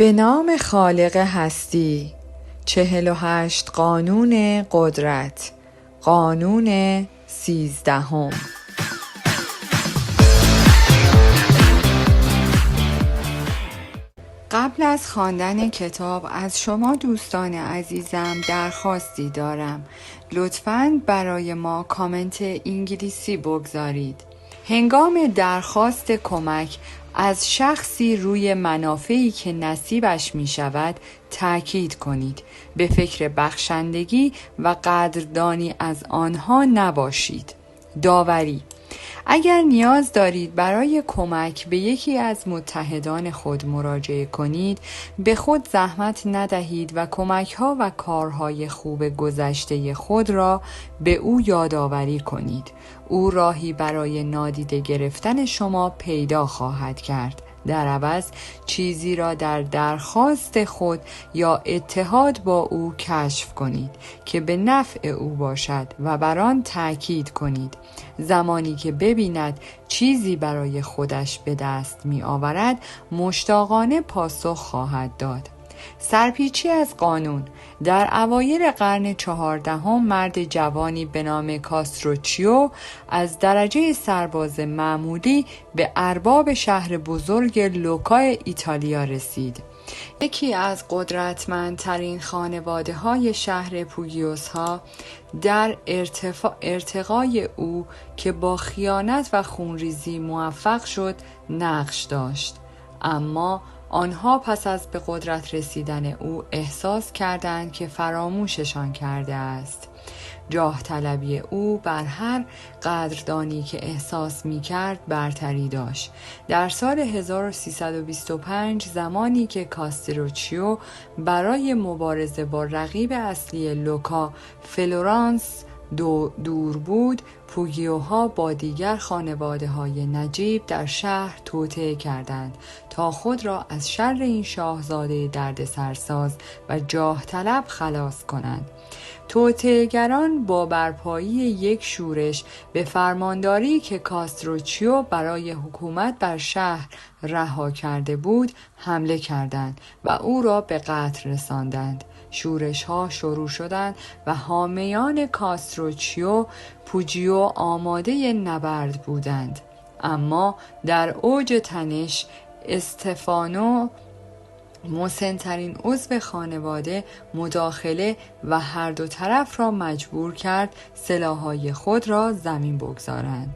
به نام خالق هستی. 48 قانون قدرت. قانون 13. قبل از خواندن کتاب از شما دوستان عزیزم درخواستی دارم. لطفاً برای ما کامنت انگلیسی بگذارید. هنگام درخواست کمک از شخصی روی منافعی که نصیبش می شود تأکید کنید. به فکر بخشندگی و قدردانی از آنها نباشید. داوری: اگر نیاز دارید برای کمک به یکی از متحدان خود مراجعه کنید، به خود زحمت ندهید و کمک‌ها و کارهای خوب گذشته خود را به او یادآوری کنید. او راهی برای نادیده گرفتن شما پیدا خواهد کرد. در عوض چیزی را در درخواست خود یا اتحاد با او کشف کنید که به نفع او باشد و بر آن تأکید کنید. زمانی که ببیند چیزی برای خودش به دست می آورد، مشتاقانه پاسخ خواهد داد. سرپیچی از قانون: در اوایل قرن 14 مرد جوانی به نام کاستروچیو از درجه سرباز معمولی به ارباب شهر بزرگ لوکا ایتالیا رسید. یکی از قدرتمندترین خانواده های شهر پوگیوس ها در ارتقای او که با خیانت و خونریزی موفق شد نقش داشت. اما آنها پس از به قدرت رسیدن او احساس کردند که فراموششان کرده است. جاه طلبی او بر هر قدردانی که احساس می کرد برتری داشت. در سال 1325 زمانی که کاستروچیو برای مبارزه با رقیب اصلی لوکا فلورانس دور بود، پوگیوها با دیگر خانواده های نجیب در شهر توطئه کردند تا خود را از شر این شاهزاده دردسرساز و جاه طلب خلاص کنند. توطئه‌گران با برپایی یک شورش به فرمانداری که کاستروچیو برای حکومت بر شهر رها کرده بود حمله کردند و او را به قتل رساندند. شورش ها شروع شدند و حامیان کاستروچیو پوجیو آماده نبرد بودند. اما در اوج تنش استفانو مسن‌ترین عضو خانواده مداخله و هر دو طرف را مجبور کرد سلاح‌های خود را زمین بگذارند.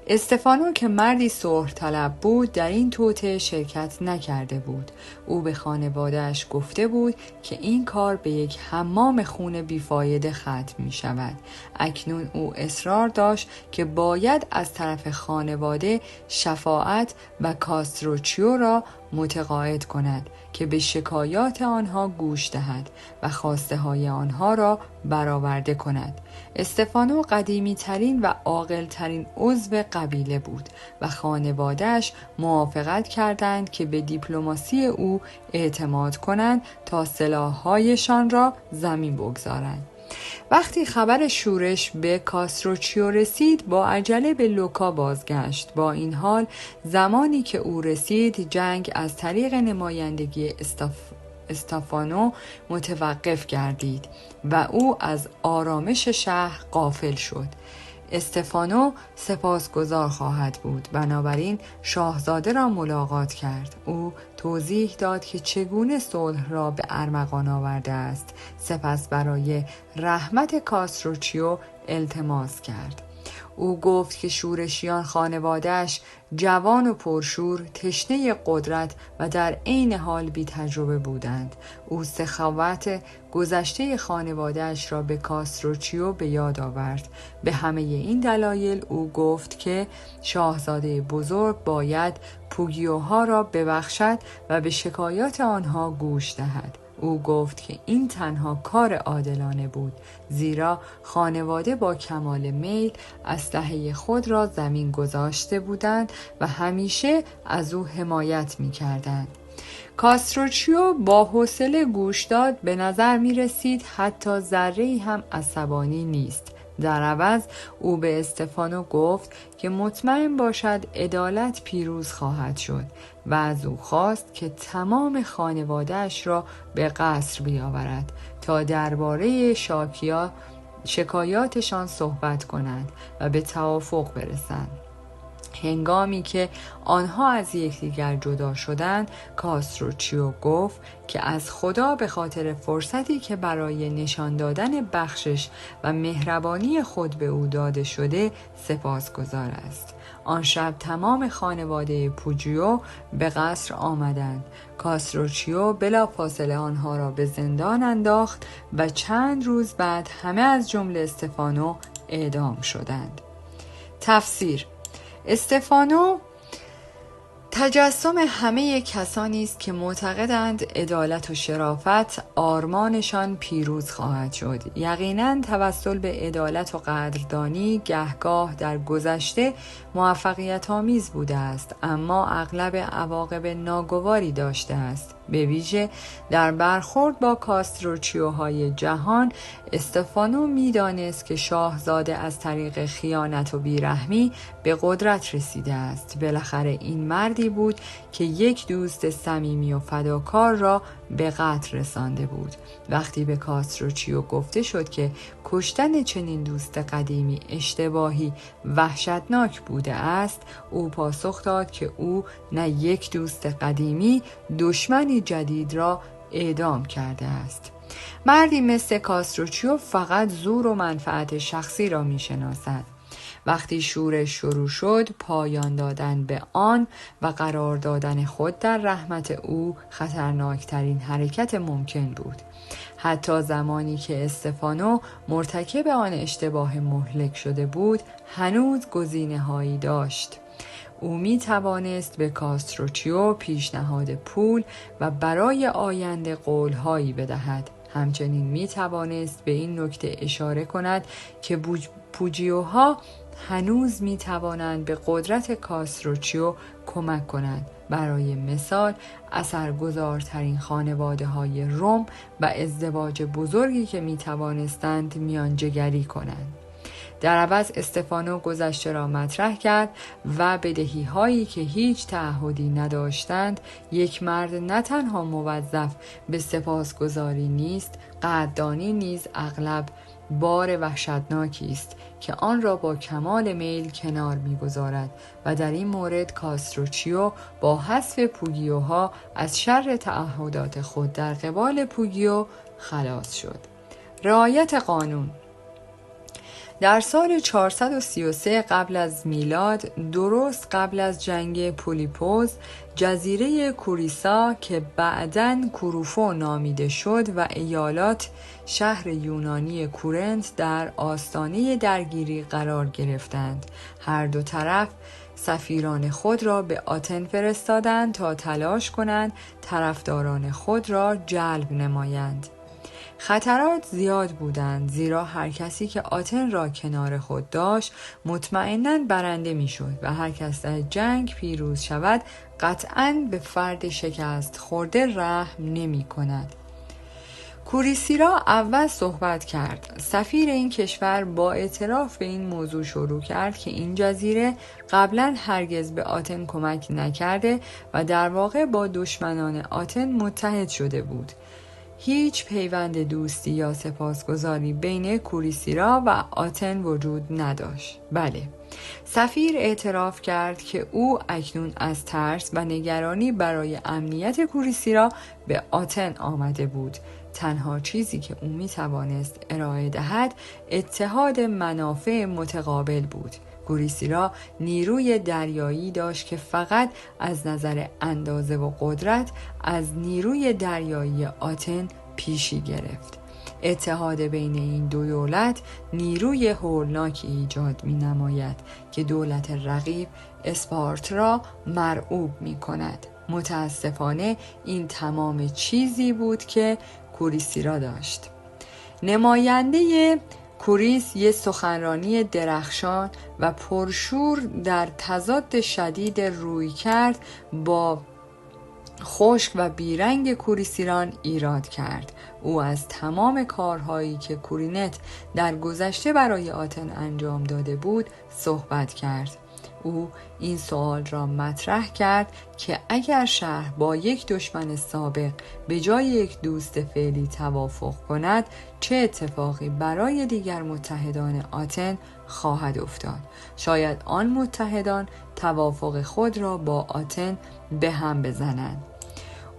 استفانو که مردی صلح طلب بود در این توطئه شرکت نکرده بود. او به خانواده‌اش گفته بود که این کار به یک حمام خون بیفایده ختم می شود. اکنون او اصرار داشت که باید از طرف خانواده شفاعت و کاستروچیو را متقاعد کند که به شکایات آنها گوش دهد و خواسته های آنها را برآورده کند. استفانو قدیمی ترین و عاقل ترین عضو قبیله بود و خانواده‌اش موافقت کردند که به دیپلماسی او اعتماد کنند تا سلاح‌هایشان را زمین بگذارند. وقتی خبر شورش به کاستروچیو رسید با عجله به لوکا بازگشت. با این حال زمانی که او رسید جنگ از طریق نمایندگی استفانو متوقف گردید و او از آرامش شهر غافل شد. استفانو سپاسگزار خواهد بود، بنابراین شاهزاده را ملاقات کرد. او توضیح داد که چگونه صلح را به ارمغان آورده است. سپس برای رحمت کاستروچیو التماس کرد. او گفت که شورشیان خانواده‌اش جوان و پرشور، تشنه قدرت و در عین حال بی تجربه بودند. او سخاوت گذشته خانواده‌اش را به کاستروچیو به یاد آورد. به همه این دلایل او گفت که شاهزاده بزرگ باید پوگیوها را ببخشد و به شکایات آنها گوش دهد. او گفت که این تنها کار عادلانه بود، زیرا خانواده با کمال میل اسلحه خود را زمین گذاشته بودند و همیشه از او حمایت می کردند. کاستروچیو با حوصله گوش داد. به نظر می رسید حتی ذره‌ای هم عصبانی نیست. در عوض او به استفانو گفت که مطمئن باشد عدالت پیروز خواهد شد و از او خواست که تمام خانواده‌اش را به قصر بیاورد تا درباره شکایاتشان صحبت کنند و به توافق برسند. هنگامی که آنها از یکدیگر جدا شدند، کاستروچیو گفت که از خدا به خاطر فرصتی که برای نشان دادن بخشش و مهربانی خود به او داده شده سپاسگزار است. آن شب تمام خانواده پوجیو به قصر آمدند. کاستروچیو بلافاصله آنها را به زندان انداخت و چند روز بعد همه از جمله استفانو اعدام شدند. تفسیر: استفانو تجسم همه کسانی است که معتقدند عدالت و شرافت آرمانشان پیروز خواهد شد. یقیناً توسل به عدالت و قدردانی گهگاه در گذشته موفقیت آمیز بوده است، اما اغلب عواقب ناگواری داشته است. به ویژه در برخورد با کاستروچیوهای جهان، استفانو می‌دانست که شاهزاده از طریق خیانت و بیرحمی به قدرت رسیده است. بالاخره این مردی بود که یک دوست صمیمی و فداکار را به قتل رسانده بود. وقتی به کاستروچیو گفته شد که کشتن چنین دوست قدیمی اشتباهی وحشتناک بوده است، او پاسخ داد که او نه یک دوست قدیمی، دشمنی جدید را اعدام کرده است. مردی مثل کاستروچیو فقط زور و منفعت شخصی را می شناسد. وقتی شورش شروع شد، پایان دادن به آن و قرار دادن خود در رحمت او خطرناکترین حرکت ممکن بود. حتی زمانی که استفانو مرتکب آن اشتباه مهلک شده بود، هنوز گزینه‌هایی داشت. او می توانست به کاستروچیو پیشنهاد پول و برای آینده قولهایی بدهد. همچنین می توانست به این نکته اشاره کند که پوجیوها هنوز می توانند به قدرت کاستروچیو کمک کنند. برای مثال، اثرگذارترین خانواده های روم و ازدواج بزرگی که می توانستند میانجیگری کنند. در عوض استفانو گذشته را مطرح کرد و بدهی هایی که هیچ تعهدی نداشتند. یک مرد نه تنها موظف به سپاسگزاری نیست، قدردانی نیز اغلب بار وحشتناکی است که آن را با کمال میل کنار می‌گذارد و در این مورد کاستروچیو با حذف پوگیوها از شر تعهدات خود در قبال پوگیو خلاص شد. رعایت قانون. در سال 433 قبل از میلاد، درست قبل از جنگ پولیپوز، جزیره کوریسا که بعداً کوروفو نامیده شد و ایالات شهر یونانی کورنت در آستانه درگیری قرار گرفتند. هر دو طرف سفیران خود را به آتن فرستادند تا تلاش کنند طرفداران خود را جلب نمایند. خطرات زیاد بودند، زیرا هر کسی که آتن را کنار خود داشت مطمئناً برنده میشد و هر کس در جنگ پیروز شود قطعاً به فرد شکست خورده رحم نمی کند. کوریسیرا اول صحبت کرد. سفیر این کشور با اعتراف به این موضوع شروع کرد که این جزیره قبلا هرگز به آتن کمک نکرده و در واقع با دشمنان آتن متحد شده بود. هیچ پیوند دوستی یا سپاسگزاری بین کوریسیرا و آتن وجود نداشت. بله، سفیر اعتراف کرد که او اکنون از ترس و نگرانی برای امنیت کوریسیرا به آتن آمده بود. تنها چیزی که او می توانست ارائه دهد اتحاد منافع متقابل بود. کوریسیرا نیروی دریایی داشت که فقط از نظر اندازه و قدرت از نیروی دریایی آتن پیشی گرفت. اتحاد بین این دو دولت نیروی هولناکی ایجاد می نماید که دولت رقیب اسپارت را مرعوب می کند. متاسفانه این تمام چیزی بود که کوریسیرا داشت. نماینده کوریس یک سخنرانی درخشان و پرشور در تضاد شدید روی کرد با خشک و بیرنگ کوریسیران ایراد کرد. او از تمام کارهایی که کورینت در گذشته برای آتن انجام داده بود صحبت کرد. او این سوال را مطرح کرد که اگر شهر با یک دشمن سابق به جای یک دوست فعلی توافق کند، چه اتفاقی برای دیگر متحدان آتن خواهد افتاد؟ شاید آن متحدان توافق خود را با آتن به هم بزنند.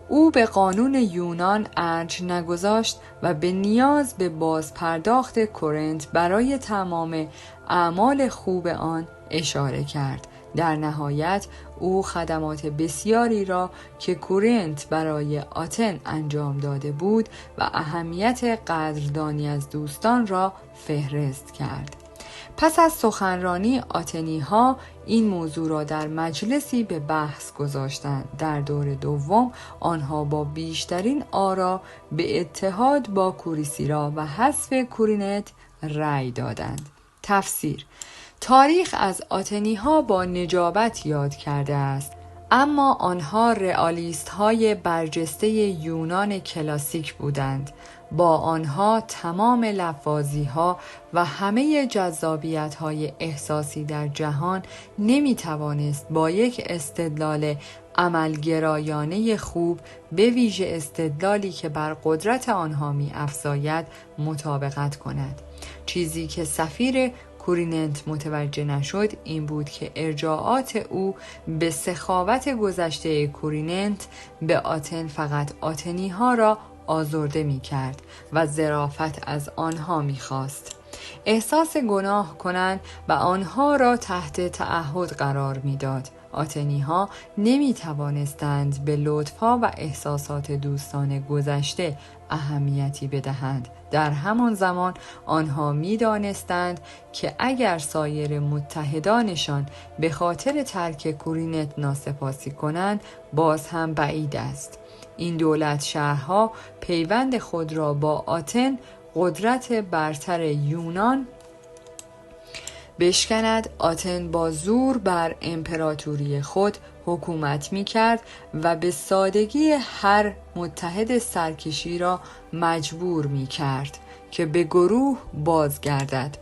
او به قانون یونان ارج نگذاشت و به نیاز به بازپرداخت کورنت برای تمام اعمال خوب آن اشاره کرد. در نهایت او خدمات بسیاری را که کورنت برای آتن انجام داده بود و اهمیت قدردانی از دوستان را فهرست کرد. پس از سخنرانی آتنی ها این موضوع را در مجلسی به بحث گذاشتند. در دور دوم آنها با بیشترین آرا به اتحاد با کوریسیرا و حذف کورینت رأی دادند. تفسیر: تاریخ از آتنی ها با نجابت یاد کرده است، اما آنها رئالیست های برجسته یونان کلاسیک بودند. با آنها تمام لفاظی ها و همه جذابیت های احساسی در جهان نمی توانست با یک استدلال عملگرایانه خوب، به ویژه استدلالی که بر قدرت آنها می افزاید، مطابقت کند. چیزی که سفیر کورینت متوجه نشد این بود که ارجاعات او به سخاوت گذشته کورینت به آتن فقط آتنی ها را آزرده می کرد و ظرافت از آنها می خواست. احساس گناه کنند و آنها را تحت تعهد قرار می داد. آتنی ها نمی توانستند به لطف‌ها و احساسات دوستان گذشته اهمیتی بدهند. در همان زمان آنها می دانستند که اگر سایر متحدانشان به خاطر ترک کورینت ناسپاسی کنند، باز هم بعید است این دولت شهرها پیوند خود را با آتن، قدرت برتر یونان، بشکند. آتن با زور بر امپراتوری خود حکومت می کرد و به سادگی هر متحد سرکشی را مجبور می کرد که به گروه بازگردد.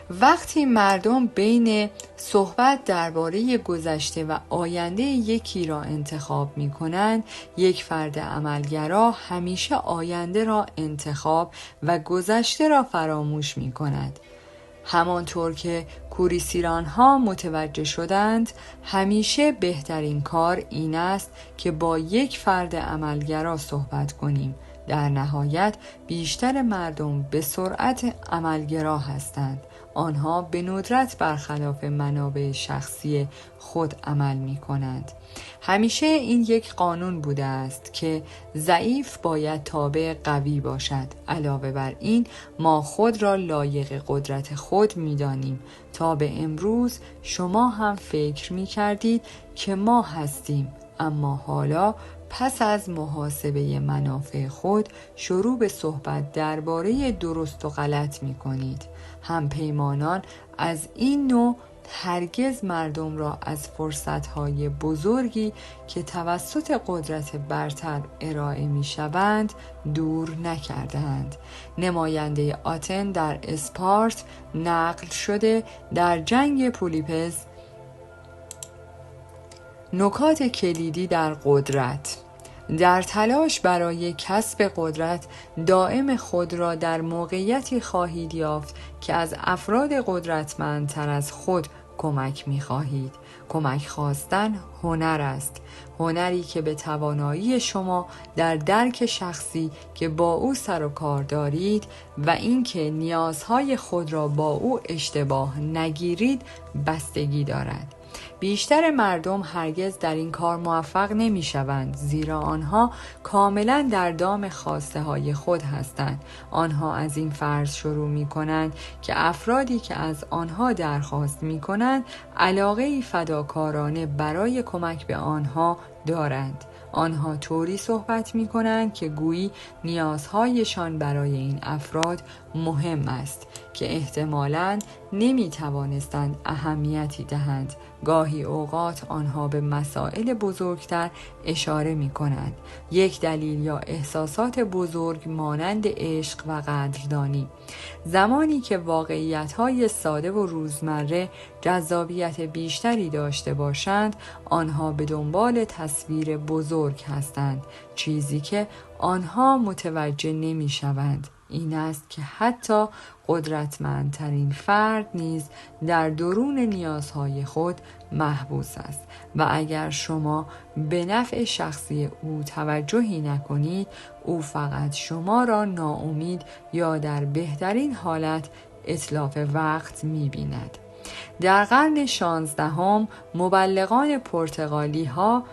وقتی مردم بین صحبت درباره گذشته و آینده یکی را انتخاب می کنند، یک فرد عملگرا همیشه آینده را انتخاب و گذشته را فراموش می کند. همانطور که کوریسیران ها متوجه شدند، همیشه بهترین کار این است که با یک فرد عملگرا صحبت کنیم. در نهایت بیشتر مردم به سرعت عملگرا هستند. آنها به ندرت برخلاف منابع شخصی خود عمل می کنند. همیشه این یک قانون بوده است که ضعیف باید تابع قوی باشد. علاوه بر این ما خود را لایق قدرت خود می دانیم. تا به امروز شما هم فکر می کردید که ما هستیم، اما حالا پس از محاسبه منافع خود شروع به صحبت درباره درست و غلط می کنید. همپیمانان از این نوع هرگز مردم را از فرصتهای بزرگی که توسط قدرت برتر ارائه می شوند دور نکردند. نماینده آتن در اسپارت نقل شده در جنگ پولیپس نکات کلیدی در قدرت: در تلاش برای کسب قدرت دائم خود را در موقعیتی خواهید یافت که از افراد قدرتمندتر از خود کمک می خواهید. کمک خواستن هنر است، هنری که به توانایی شما در درک شخصی که با او سر و کار دارید و اینکه نیازهای خود را با او اشتباه نگیرید بستگی دارد. بیشتر مردم هرگز در این کار موفق نمی شوند، زیرا آنها کاملا در دام خواسته های خود هستند. آنها از این فرض شروع می کنند که افرادی که از آنها درخواست می کنند علاقه فداکارانه برای کمک به آنها دارند. آنها طوری صحبت می کنند که گویی نیازهایشان برای این افراد مهم است که احتمالاً نمی توانستند اهمیتی دهند. گاهی اوقات آنها به مسائل بزرگتر اشاره می کنند. یک دلیل یا احساسات بزرگ مانند عشق و قدردانی. زمانی که واقعیت‌های ساده و روزمره جذابیت بیشتری داشته باشند، آنها به دنبال تصویر بزرگ هستند، چیزی که آنها متوجه نمی‌شوند. این است که حتی قدرتمندترین فرد نیز در درون نیازهای خود محبوس است و اگر شما به نفع شخصی او توجهی نکنید، او فقط شما را ناامید یا در بهترین حالت اتلاف وقت می‌بیند. در قرن 16 مبلغان پرتغالی ها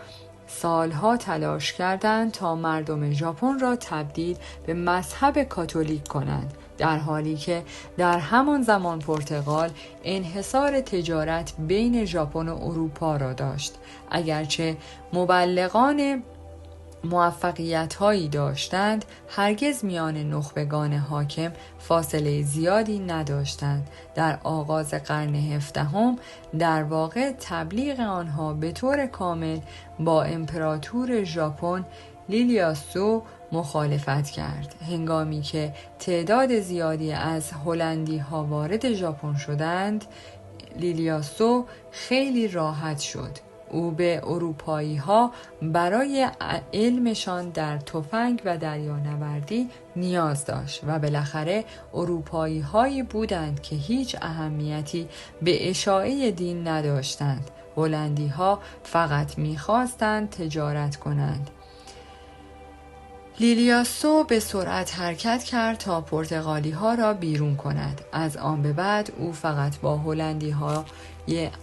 سالها تلاش کردند تا مردم ژاپن را تبدیل به مذهب کاتولیک کنند، در حالی که در همان زمان پرتغال انحصار تجارت بین ژاپن و اروپا را داشت. اگرچه مبلغان موفقیت هایی داشتند، هرگز میان نخبگان حاکم فاصله زیادی نداشتند. در آغاز قرن 17 در واقع تبلیغ آنها به طور کامل با امپراتور ژاپن لیلیاسو مخالفت کرد. هنگامی که تعداد زیادی از هلندی ها وارد ژاپن شدند، لیلیاسو خیلی راحت شد. او به اروپایی ها برای علمشان در تفنگ و دریانوردی نیاز داشت و بالاخره اروپایی هایی بودند که هیچ اهمیتی به اشاعه دین نداشتند. هلندی ها فقط میخواستند تجارت کنند. لیلیاسو به سرعت حرکت کرد تا پرتغالی ها را بیرون کند. از آن به بعد او فقط با هلندی ها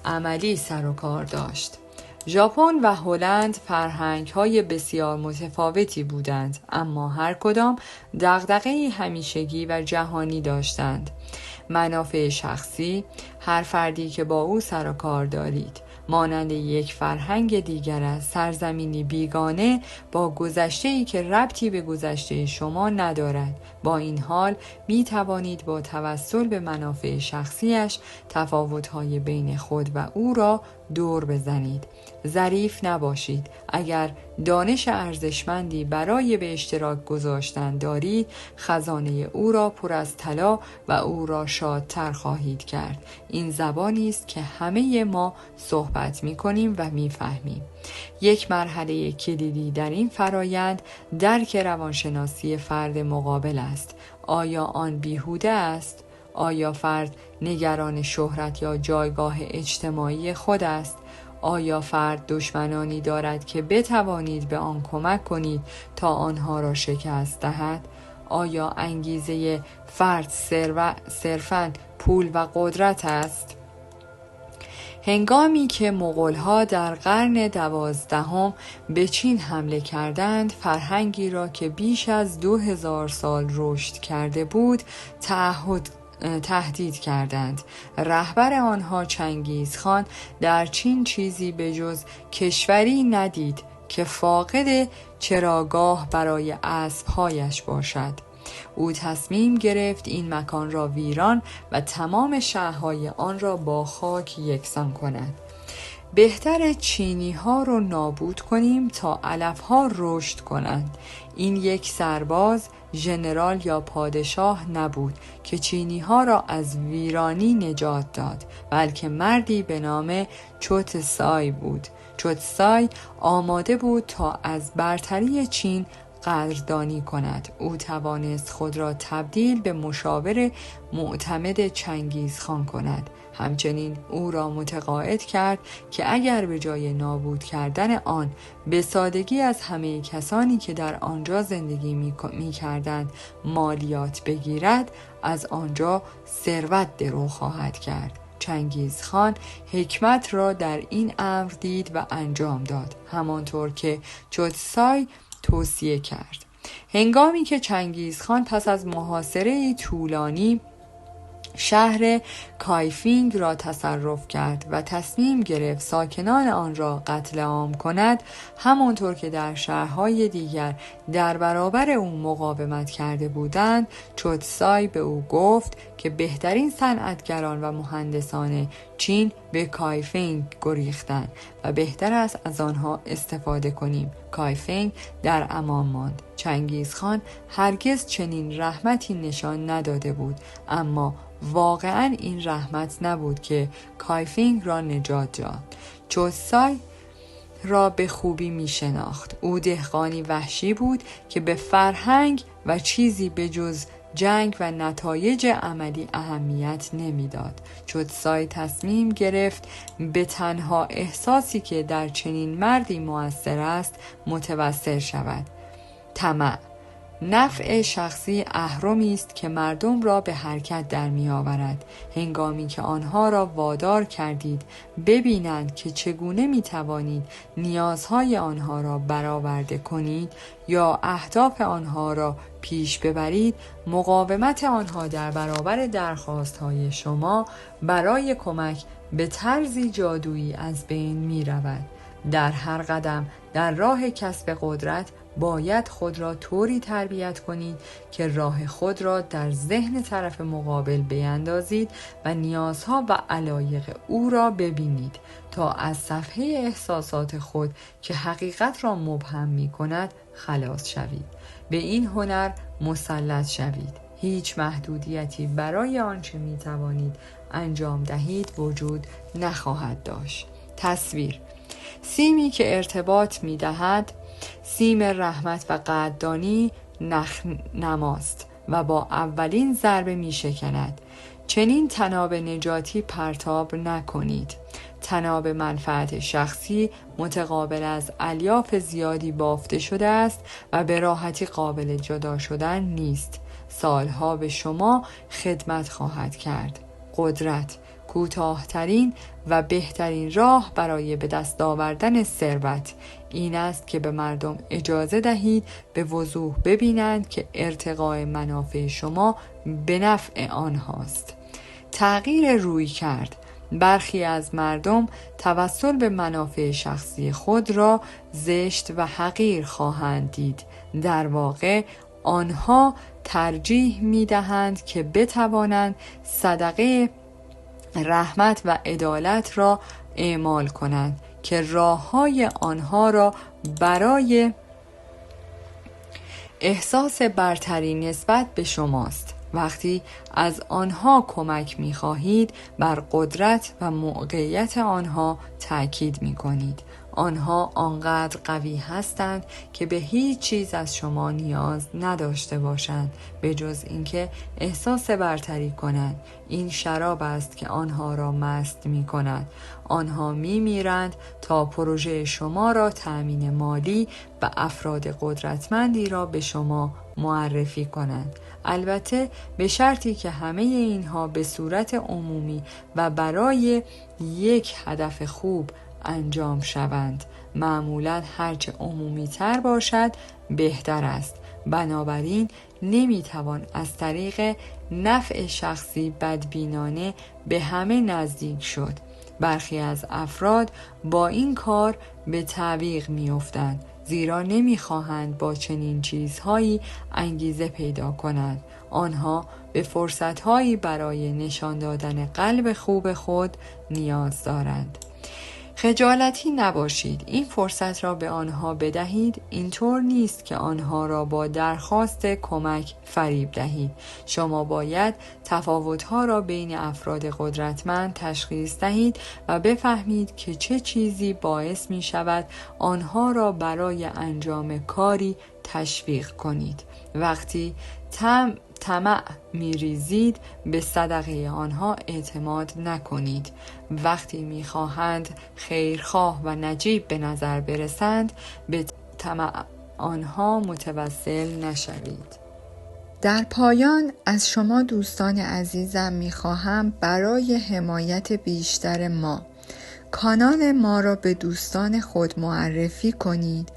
عملی سر و کار داشت. ژاپن و هلند فرهنگ‌های بسیار متفاوتی بودند، اما هر کدام دغدغه‌ای همیشگی و جهانی داشتند. منافع شخصی، هر فردی که با او سر و کار دارید، مانند یک فرهنگ دیگر است، سرزمینی بیگانه با گذشته‌ای که ربطی به گذشته شما ندارد. با این حال می توانید با توسل به منافع شخصیش تفاوت‌های بین خود و او را دور بزنید. ظریف نباشید. اگر دانش ارزشمندی برای به اشتراک گذاشتن دارید، خزانه او را پر از طلا و او را شادتر خواهید کرد. این زبانی است که همه ما صحبت می‌کنیم و می‌فهمیم. یک مرحله کلیدی در این فرایند درک روانشناسی فرد مقابل است. آیا آن بیهوده است؟ آیا فرد نگران شهرت یا جایگاه اجتماعی خود است؟ آیا فرد دشمنانی دارد که بتوانید به آن کمک کنید تا آنها را شکست دهد؟ آیا انگیزه فرد صرفاً پول و قدرت است؟ هنگامی که مغول‌ها در قرن 12 به چین حمله کردند، فرهنگی را که بیش از 2000 سال رشد کرده بود تهدید کردند. رهبر آنها چنگیزخان در چین چیزی به جز کشوری ندید که فاقد چراگاه برای اسب‌هایش باشد. او تصمیم گرفت این مکان را ویران و تمام شهرهای آن را با خاک یکسان کند. بهتر چینی ها رو نابود کنیم تا علف ها رشد کنند. این یک سرباز، ژنرال یا پادشاه نبود که چینی ها را از ویرانی نجات داد، بلکه مردی به نام چوت سای بود. چوت سای آماده بود تا از برتری چین قدردانی کند. او توانست خود را تبدیل به مشاور معتمد چنگیزخان کند. همچنین او را متقاعد کرد که اگر به جای نابود کردن آن به سادگی از همه کسانی که در آنجا زندگی می کردند مالیات بگیرد، از آنجا ثروت درو خواهد کرد. چنگیزخان حکمت را در این امر دید و انجام داد، همانطور که چوتسای توصیه کرد. هنگامی که چنگیزخان پس از محاصره طولانی شهر کایفینگ را تصرف کرد و تصمیم گرفت ساکنان آن را قتل عام کند، همانطور که در شهرهای دیگر در برابر او مقاومت کرده بودند، چوتسای به او گفت که بهترین صنعتگران و مهندسان چین به کایفنگ گریختند و بهتر است از آنها استفاده کنیم. کایفنگ در امان ماند. چنگیزخان هرگز چنین رحمتی نشان نداده بود، اما واقعا این رحمت نبود که کایفنگ را نجات داد. جوسای را به خوبی می شناخت. او دهقانی وحشی بود که به فرهنگ و چیزی به جز جنگ و نتایج عملی اهمیت نمیداد. جوسای تصمیم گرفت به تنها احساسی که در چنین مردی مؤثر است متوسل شود: طمع. نفع شخصی اهرمی است که مردم را به حرکت در می آورد. هنگامی که آنها را وادار کردید ببینند که چگونه می توانید نیازهای آنها را برآورده کنید یا اهداف آنها را پیش ببرید، مقاومت آنها در برابر درخواستهای شما برای کمک به طرزی جادویی از بین می رود. در هر قدم در راه کسب قدرت باید خود را طوری تربیت کنید که راه خود را در ذهن طرف مقابل بیندازید و نیازها و علایق او را ببینید تا از صفحه احساسات خود که حقیقت را مبهم می کند خلاص شوید. به این هنر مسلط شوید. هیچ محدودیتی برای آنچه می توانید انجام دهید وجود نخواهد داشت. تصویر: سیمی که ارتباط می دهد سیم رحمت و قدردانی نماست و با اولین ضربه می شکند. چنین طناب نجاتی پرتاب نکنید. طناب منفعت شخصی متقابل از الیاف زیادی بافته شده است و به راحتی قابل جدا شدن نیست. سالها به شما خدمت خواهد کرد. قدرت: کوتاه‌ترین و بهترین راه برای به دست آوردن ثروت این است که به مردم اجازه دهید به وضوح ببینند که ارتقاء منافع شما به نفع آنهاست. تغییر روی کرد: برخی از مردم توسل به منافع شخصی خود را زشت و حقیر خواهند دید. در واقع آنها ترجیح می دهند که بتوانند صدقه رحمت و عدالت را اعمال کنند که راه‌های آنها را برای احساس برتری نسبت به شماست. وقتی از آنها کمک می‌خواهید بر قدرت و موقعیت آنها تأکید می‌کنید. آنها آنقدر قوی هستند که به هیچ چیز از شما نیاز نداشته باشند به جز اینکه احساس برتری کنند. این شراب است که آنها را مست می کند. آنها می میرند تا پروژه شما را تأمین مالی و افراد قدرتمندی را به شما معرفی کنند. البته به شرطی که همه اینها به صورت عمومی و برای یک هدف خوب انجام شوند. معمولاً هرچه عمومی تر باشد بهتر است. بنابراین نمیتوان از طریق نفع شخصی بدبینانه به همه نزدیک شد. برخی از افراد با این کار به تعویق میافتند زیرا نمیخواهند با چنین چیزهایی انگیزه پیدا کنند. آنها به فرصتهایی برای نشان دادن قلب خوب خود نیاز دارند. خجالتی نباشید. این فرصت را به آنها بدهید. اینطور نیست که آنها را با درخواست کمک فریب دهید. شما باید تفاوت‌ها را بین افراد قدرتمند تشخیص دهید و بفهمید که چه چیزی باعث می شود آنها را برای انجام کاری تشویق کنید. وقتی طمع می‌ریزید به صدقه آنها اعتماد نکنید. وقتی می‌خواهند خیرخواه و نجیب به نظر برسند به طمع آنها متوسل نشوید. در پایان از شما دوستان عزیزم می‌خواهم برای حمایت بیشتر ما کانال ما را به دوستان خود معرفی کنید.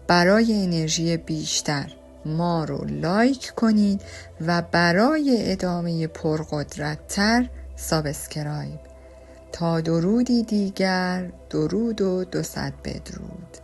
برای انرژی بیشتر ما رو لایک کنید و برای ادامه پرقدرت‌تر سابسکرایب. تا درودی دیگر، درود و 200 بدرود.